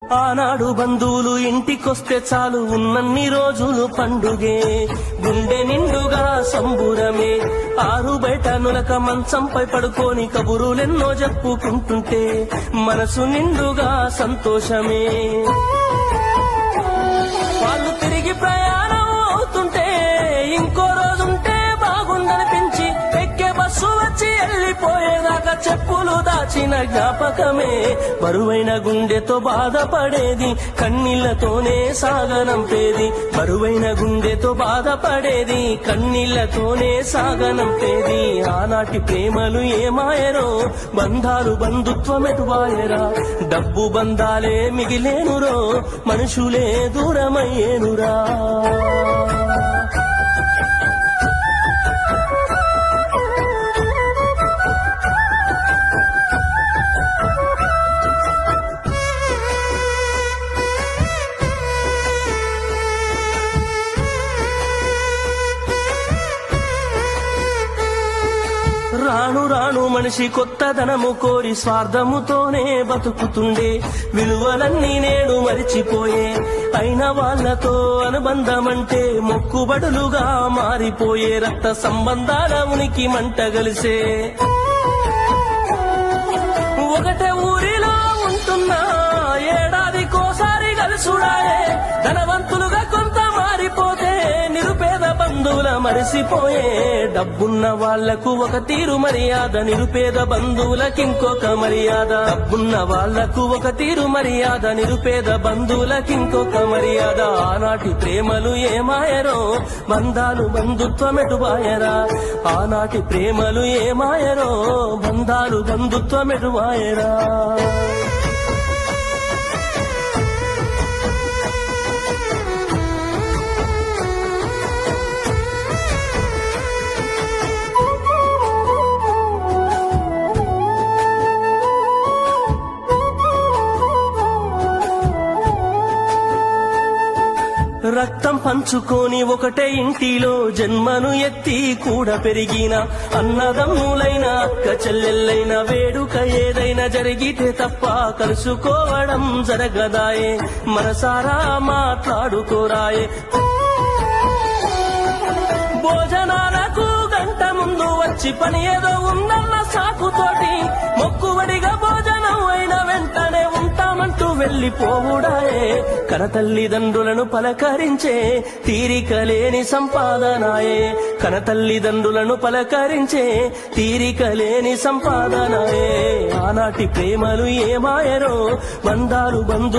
ఆనాడు బంధువులు ఇంటికొస్తే చాలు ఉన్నన్ని రోజులు పండుగే, గుండె నిండుగా సంబురమే. ఆరు బయట నులక మంచంపై పడుకొని కబురులెన్నో చెప్పుకుంటుంటే మనసు నిండుగా సంతోషమే. వాళ్ళు తిరిగి ప్రయాణం అవుతుంటే ఇంకో రోజుంటే బాగుందనిపించి ఎక్కే బస్సు వచ్చి వెళ్ళిపోయేదాకా చెప్పులు దాచిన జ్ఞాపకమే. బరువైన గుండెతో బాధపడేది కన్నీళ్లతోనే సాగనంపేది, బరువైన గుండెతో బాధపడేది కన్నీళ్లతోనే సాగనంపేది. ఆనాటి ప్రేమలు ఏమాయరో, బంధాలు బంధుత్వమెటువాయరా. డబ్బు బంధాలే మిగిలేనురో, మనుషులే దూరమయ్యేనురా. రాను రాను మనిషి కొత్తదనము కోరి స్వార్థముతోనే బతుకుతుండే, విలువలన్నీ నేడు మరిచిపోయే. అయిన వాళ్లతో అనుబంధమంటే మొక్కుబడులుగా మారిపోయే, రక్త సంబంధాల ఉనికి మంటగలిసే. ఒకటే ఊరిలో ఉంటున్నా ఏడాదికోసారి కలుసుడాయే, ధనవంతులుగా కొంత మారిపోతే నిరుపేద బంధువుల మరిసిపోయే. డబ్బున్న వాళ్లకు ఒక తీరు మర్యాద, నిరుపేద బంధువులకింకొక మర్యాద. డబ్బున్న వాళ్లకు ఒక తీరు మర్యాద, నిరుపేద బంధువులకింకొక మర్యాద. ఆనాటి ప్రేమలు ఏమాయరో, బంధాలు బంధుత్వమెటువాయరా. ఆనాటి ప్రేమలు ఏమాయరో, బంధాలు బంధుత్వమెటువాయరా. రక్తం పంచుకొని ఒకటే ఇంటిలో జన్మను ఎత్తి కూడా పెరిగిన అన్నదమ్ములైన అక్క చెల్లెళ్ళైన వేడుక ఏదైనా జరిగితే తప్ప కలుసుకోవడం జరగదాయే. మనసారా మాట్లాడుకోరాయే. భోజనాలకు గంట ముందు వచ్చి పని ఏదో ఉందన్న సాకుతోటి మొక్కువడిగా భోజనం అయిన వెంటనే ఉంటామంటూ వెళ్లిపోవుడాయే. కనతల్లిదండ్రులను పలకరించే తీరిక లేని సంపాదనాయే, కనతల్లిదండ్రులను పలకరించే తీరిక లేని సంపాదనాయే. ఆనాటి ప్రేమలు ఏమాయరో, బంధాలు బంధు